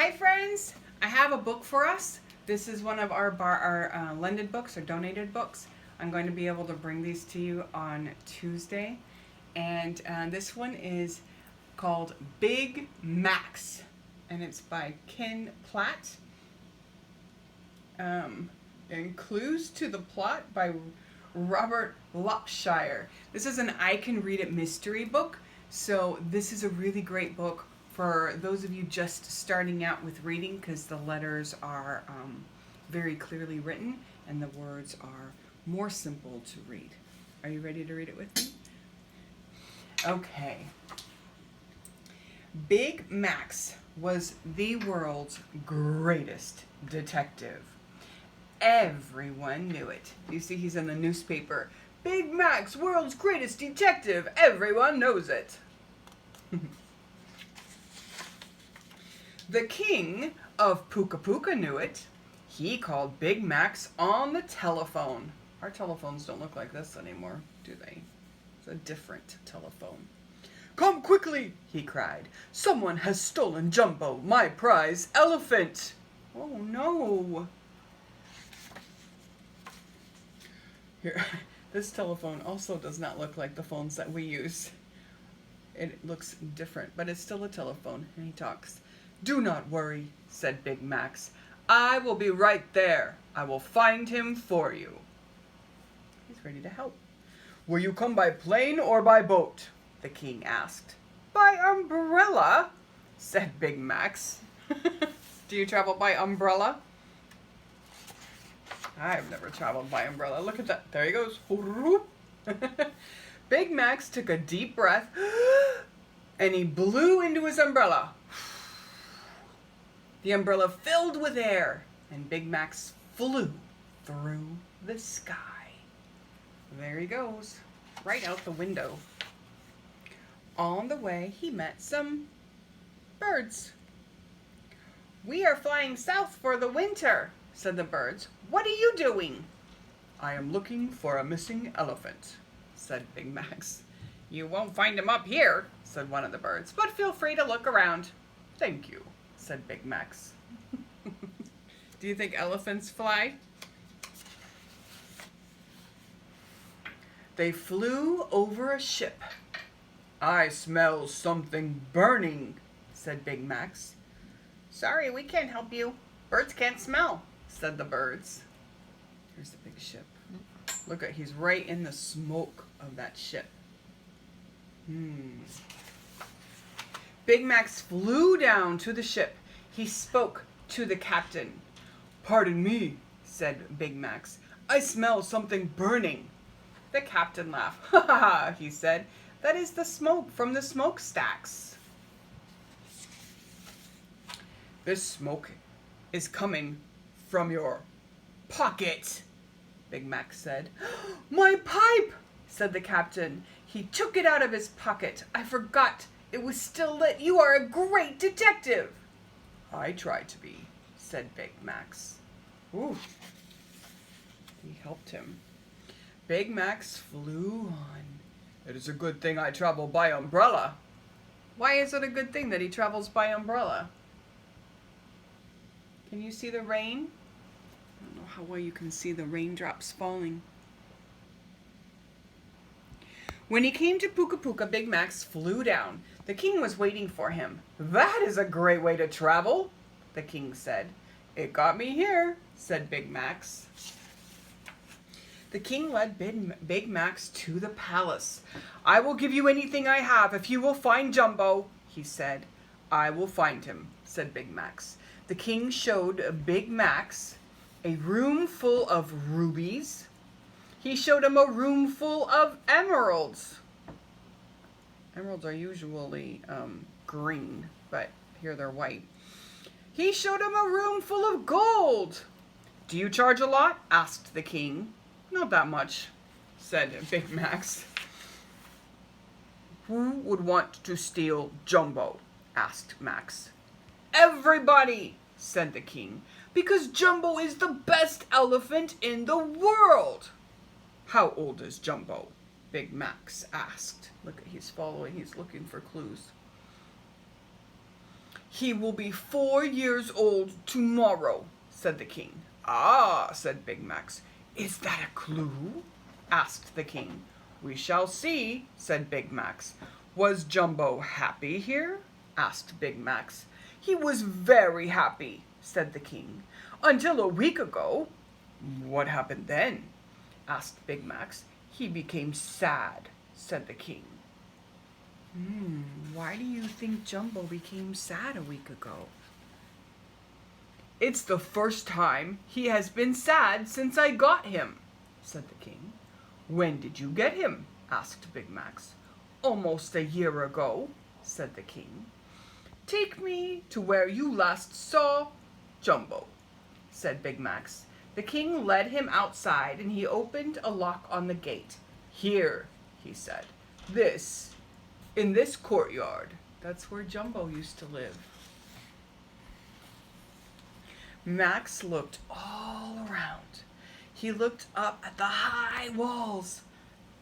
Hi friends, I have a book for us. This is one of our lended books or donated books. I'm going to be able to bring these to you on Tuesday. And this one is called Big Max. And it's by Platt. And Clues to the Plot by Robert Lopshire. This is an I Can Read It mystery book. So this is a really great book for those of you just starting out with reading, because the letters are very clearly written and the words are more simple to read. Are you ready to read it with me? Okay. Big Max was the world's greatest detective. Everyone knew it. You see, he's in the newspaper. Big Max, world's greatest detective. Everyone knows it. The king of Puka Puka knew it. He called Big Max on the telephone. Our telephones don't look like this anymore, do they? It's a different telephone. Come quickly, he cried. Someone has stolen Jumbo, my prize elephant. Oh no. Here, this telephone also does not look like the phones that we use. It looks different, but it's still a telephone, and he talks. Do not worry, said Big Max. I will be right there. I will find him for you. He's ready to help. Will you come by plane or by boat? The king asked. By umbrella, said Big Max. Do you travel by umbrella? I've never traveled by umbrella. Look at that. There he goes. Big Max took a deep breath and he blew into his umbrella. The umbrella filled with air and Big Max flew through the sky. There he goes, right out the window. On the way, he met some birds. We are flying south for the winter, said the birds. What are you doing? I am looking for a missing elephant, said Big Max. You won't find him up here, said one of the birds, but feel free to look around. Thank you, said Big Max. Do you think elephants fly? They flew over a ship. I smell something burning, said Big Max. Sorry, we can't help you. Birds can't smell, said the birds. Here's the big ship. Look at, he's right in the smoke of that ship. Big Max flew down to the ship. He spoke to the captain. Pardon me, said Big Max. I smell something burning. The captain laughed. Ha ha ha, he said. That is the smoke from the smokestacks. This smoke is coming from your pocket, Big Max said. My pipe, said the captain. He took it out of his pocket. I forgot it was still lit. You are a great detective. I try to be, said Big Max. Ooh. He helped him. Big Max flew on. It is a good thing I travel by umbrella. Why is it a good thing that he travels by umbrella? Can you see the rain? I don't know how well you can see the raindrops falling. When he came to Puka Puka, Big Max flew down. The king was waiting for him. That is a great way to travel, the king said. It got me here, said Big Max. The king led Big Max to the palace. I will give you anything I have if you will find Jumbo, he said. I will find him, said Big Max. The king showed Big Max a room full of rubies. He showed him a room full of emeralds. Emeralds are usually green, but here they're white. He showed him a room full of gold. Do you charge a lot? Asked the king. Not that much, said Big Max. Who would want to steal Jumbo? Asked Max. Everybody, said the king, because Jumbo is the best elephant in the world. How old is Jumbo? Big Max asked. Look, he's following, he's looking for clues. He will be 4 years old tomorrow, said the king. Ah, said Big Max. Is that a clue? Asked the king. We shall see, said Big Max. Was Jumbo happy here? Asked Big Max. He was very happy, said the king. Until a week ago. What happened then? Asked Big Max. He became sad, said the king. Why do you think Jumbo became sad a week ago? It's the first time he has been sad since I got him, said the king. When did you get him? Asked Big Max. Almost a year ago, said the king. Take me to where you last saw Jumbo, said Big Max. The king led him outside and he opened a lock on the gate. Here, he said, in this courtyard. That's where Jumbo used to live. Max looked all around. He looked up at the high walls.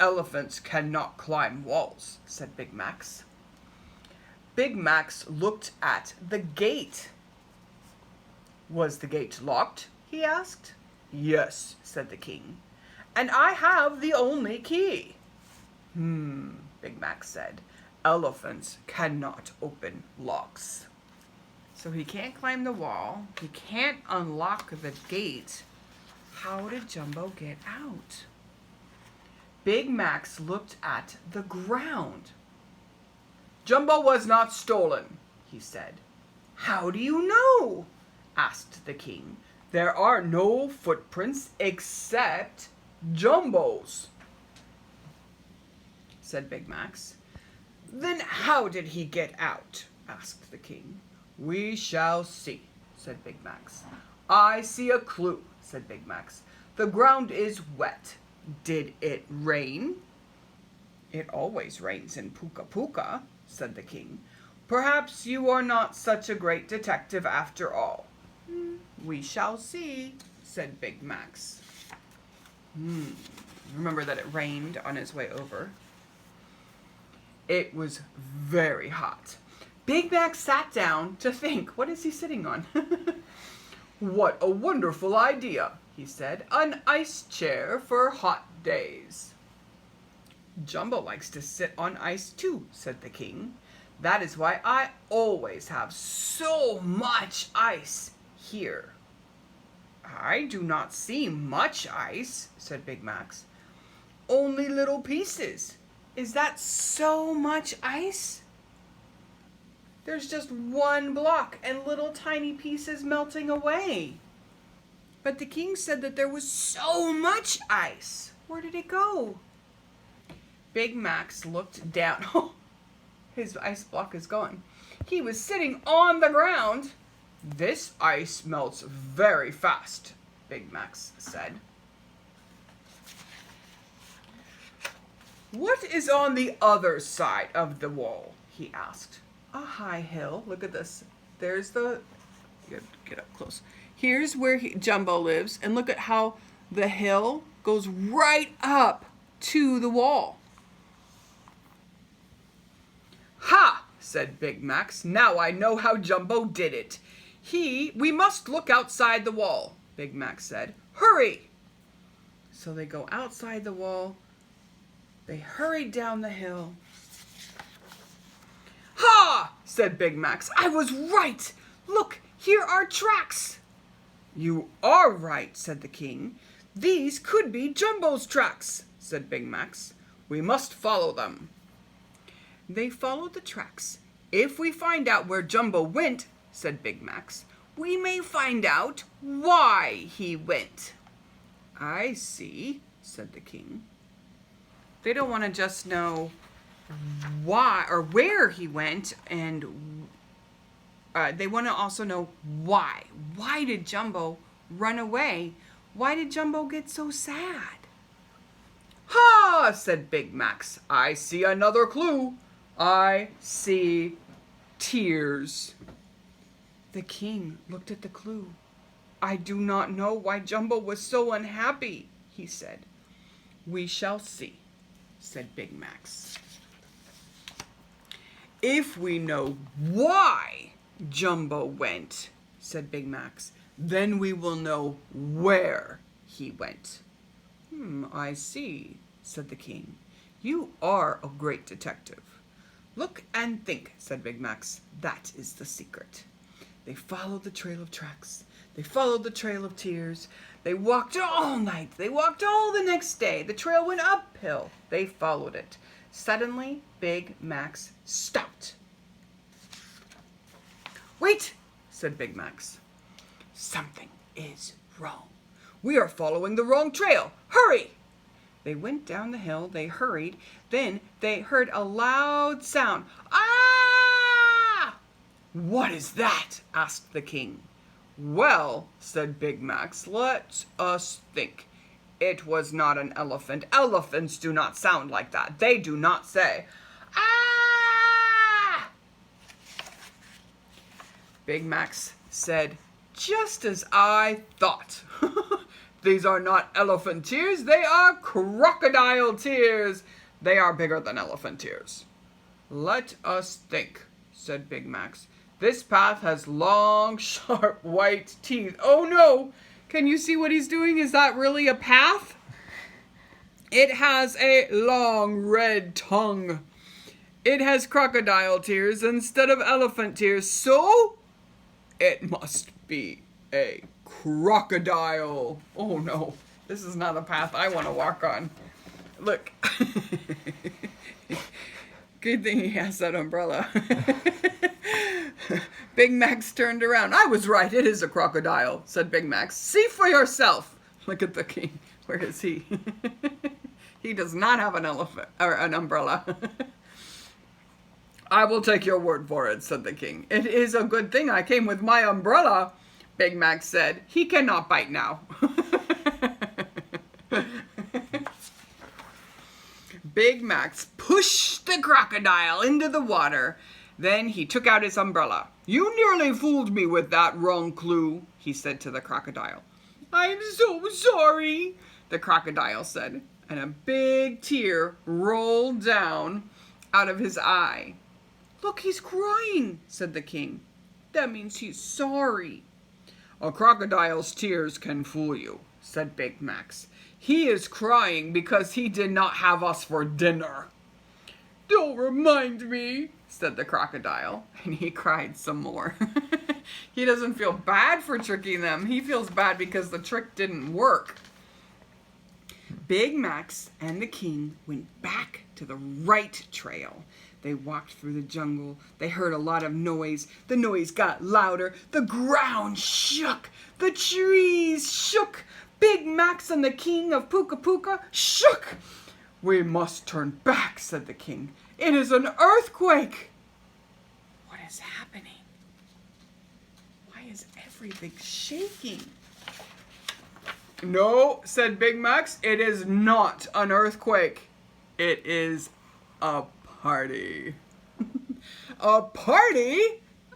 Elephants cannot climb walls, said Big Max. Big Max looked at the gate. Was the gate locked? He asked. Yes, said the king. And I have the only key. Big Max said. Elephants cannot open locks. So he can't climb the wall. He can't unlock the gate. How did Jumbo get out? Big Max looked at the ground. Jumbo was not stolen, he said. How do you know? Asked the king. There are no footprints except Jumbo's, said Big Max. Then how did he get out? Asked the king. We shall see, said Big Max. I see a clue, said Big Max. The ground is wet. Did it rain? It always rains in Puka Puka, said the king. Perhaps you are not such a great detective after all. We shall see, said Big Max. Remember that it rained on his way over. It was very hot. Big Max sat down to think. What is he sitting on? What a wonderful idea, he said. An ice chair for hot days. Jumbo likes to sit on ice too, said the king. That is why I always have so much ice here. I do not see much ice, said Big Max. Only little pieces. Is that so much ice? There's just one block and little tiny pieces melting away. But the king said that there was so much ice. Where did it go? Big Max looked down. Oh, his ice block is gone. He was sitting on the ground. This ice melts very fast, Big Max said. What is on the other side of the wall? He asked. A high hill. Look at this. There's the... Get up close. Here's where Jumbo lives, and look at how the hill goes right up to the wall. Ha! Said Big Max. Now I know how Jumbo did it. We must look outside the wall, Big Max said. Hurry! So they go outside the wall. They hurried down the hill. Ha! Said Big Max. I was right! Look, here are tracks. You are right, said the king. These could be Jumbo's tracks, said Big Max. We must follow them. They followed the tracks. If we find out where Jumbo went, said Big Max, we may find out why he went. I see, said the king. They don't want to just know why or where he went, and they want to also know why. Why did Jumbo run away? Why did Jumbo get so sad? Ha! Said Big Max. I see another clue. I see tears. The king looked at the clue. I do not know why Jumbo was so unhappy, he said. We shall see, said Big Max. If we know why Jumbo went, said Big Max. Then we will know where he went. I see, said the king. You are a great detective. Look and think, said Big Max. That is the secret. They followed the trail of tracks. They followed the trail of tears. They walked all night. They walked all the next day. The trail went uphill. They followed it. Suddenly, Big Max stopped. Wait, said Big Max. Something is wrong. We are following the wrong trail. Hurry! They went down the hill. They hurried. Then they heard a loud sound. Ah! What is that? Asked the king. Well, said Big Max, let us think. It was not an elephant. Elephants do not sound like that. They do not say, ah! Big Max said, just as I thought. These are not elephant tears. They are crocodile tears. They are bigger than elephant tears. Let us think, said Big Max. This path has long, sharp, white teeth. Oh no! Can you see what he's doing? Is that really a path? It has a long, red tongue. It has crocodile tears instead of elephant tears. So, it must be a crocodile. Oh no, this is not a path I want to walk on. Look. Good thing he has that umbrella. Big Max turned around. I was right, it is a crocodile, said Big Max. See for yourself. Look at the king. Where is he? He does not have an elephant or an umbrella. I will take your word for it, said the king. It is a good thing I came with my umbrella, Big Max said. He cannot bite now. Big Max pushed the crocodile into the water. Then he took out his umbrella. You nearly fooled me with that wrong clue, he said to the crocodile. I'm so sorry, the crocodile said, and a big tear rolled down out of his eye. Look, he's crying, said the king. That means he's sorry. A crocodile's tears can fool you, said Big Max. He is crying because he did not have us for dinner. Don't remind me, said the crocodile, and he cried some more. He doesn't feel bad for tricking them. He feels bad because the trick didn't work. Big Max and the king went back to the right trail. They walked through the jungle. They heard a lot of noise. The noise got louder. The ground shook. The trees shook. Big Max and the king of Puka Puka shook. We must turn back, said the king. It is an earthquake. What is happening? Why is everything shaking? No, said Big Max, it is not an earthquake. It is a party. A party?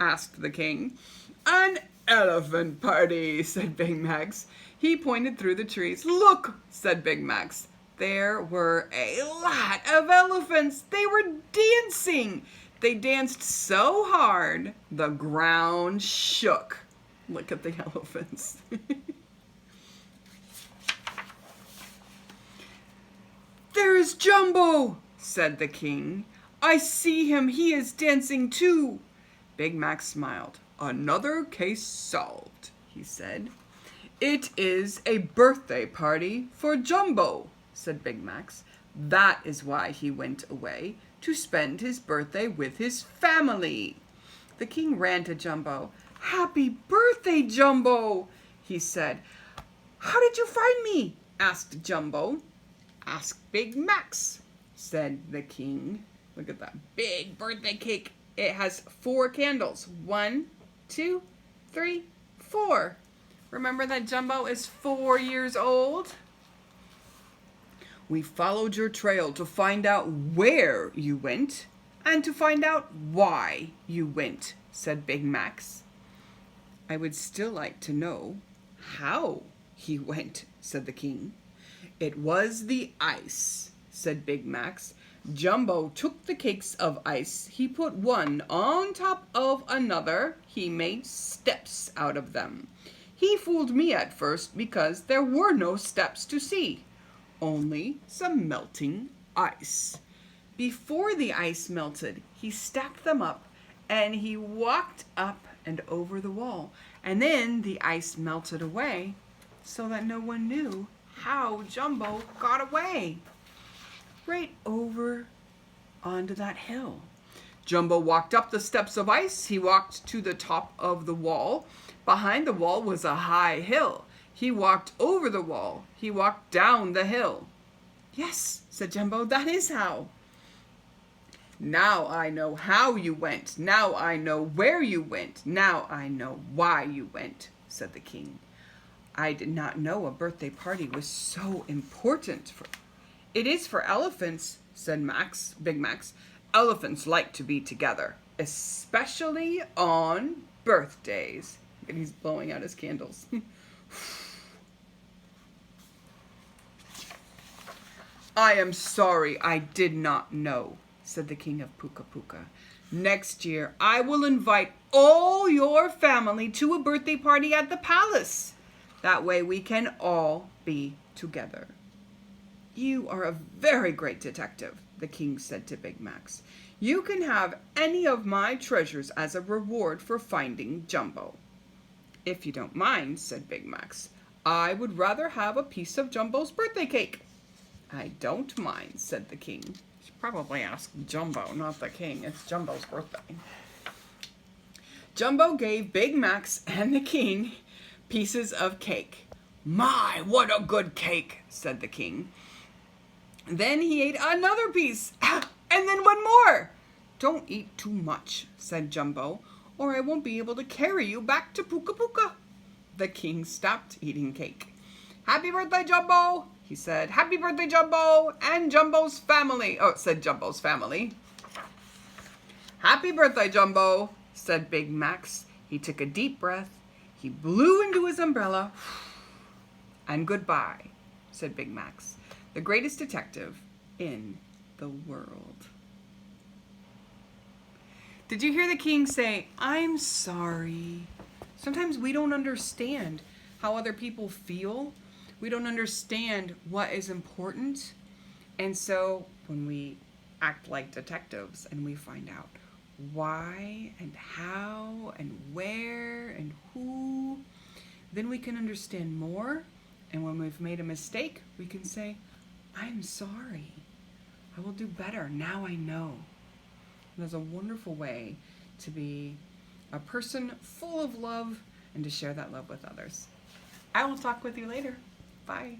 Asked the king. An elephant party, said Big Max. He pointed through the trees. Look, said Big Max. There were a lot of elephants. They were dancing. They danced so hard, the ground shook. Look at the elephants. There is Jumbo, said the king. I see him. He is dancing too. Big Max smiled. Another case solved, he said. It is a birthday party for Jumbo, said Big Max. That is why he went away, to spend his birthday with his family. The king ran to Jumbo. Happy birthday, Jumbo, he said. How did you find me? Asked Jumbo. Ask Big Max, said the king. Look at that big birthday cake. It has 4 candles. 1, 2, 3, 4. Remember that Jumbo is 4 years old? We followed your trail to find out where you went and to find out why you went, said Big Max. I would still like to know how he went, said the king. It was the ice, said Big Max. Jumbo took the cakes of ice. He put one on top of another. He made steps out of them. He fooled me at first because there were no steps to see, only some melting ice. Before the ice melted, he stacked them up and he walked up and over the wall. And then the ice melted away so that no one knew how Jumbo got away. Right over onto that hill. Jumbo walked up the steps of ice. He walked to the top of the wall. Behind the wall was a high hill. He walked over the wall. He walked down the hill. Yes, said Jumbo, that is how. Now I know how you went. Now I know where you went. Now I know why you went, said the king. I did not know a birthday party was so important. It is for elephants, said Big Max. Elephants like to be together, especially on birthdays. And he's blowing out his candles. I am sorry I did not know, said the king of Puka Puka. Next year, I will invite all your family to a birthday party at the palace. That way we can all be together. You are a very great detective, the king said to Big Max. You can have any of my treasures as a reward for finding Jumbo. If you don't mind, said Big Max, I would rather have a piece of Jumbo's birthday cake. I don't mind, said the king. You should probably ask Jumbo, not the king. It's Jumbo's birthday. Jumbo gave Big Max and the king pieces of cake. My, what a good cake, said the king. Then he ate another piece, and then one more. Don't eat too much, said Jumbo, or I won't be able to carry you back to Puka Puka. The king stopped eating cake. Happy birthday, Jumbo, he said. Happy birthday, Jumbo, and Jumbo's family. Oh, it said Jumbo's family. Happy birthday, Jumbo, said Big Max. He took a deep breath. He blew into his umbrella. And goodbye, said Big Max, the greatest detective in the world. Did you hear the king say, I'm sorry? Sometimes we don't understand how other people feel. We don't understand what is important. And so when we act like detectives and we find out why and how and where and who, then we can understand more. And when we've made a mistake, we can say, I'm sorry. I will do better. Now I know. And there's a wonderful way to be a person full of love and to share that love with others. I will talk with you later. Bye.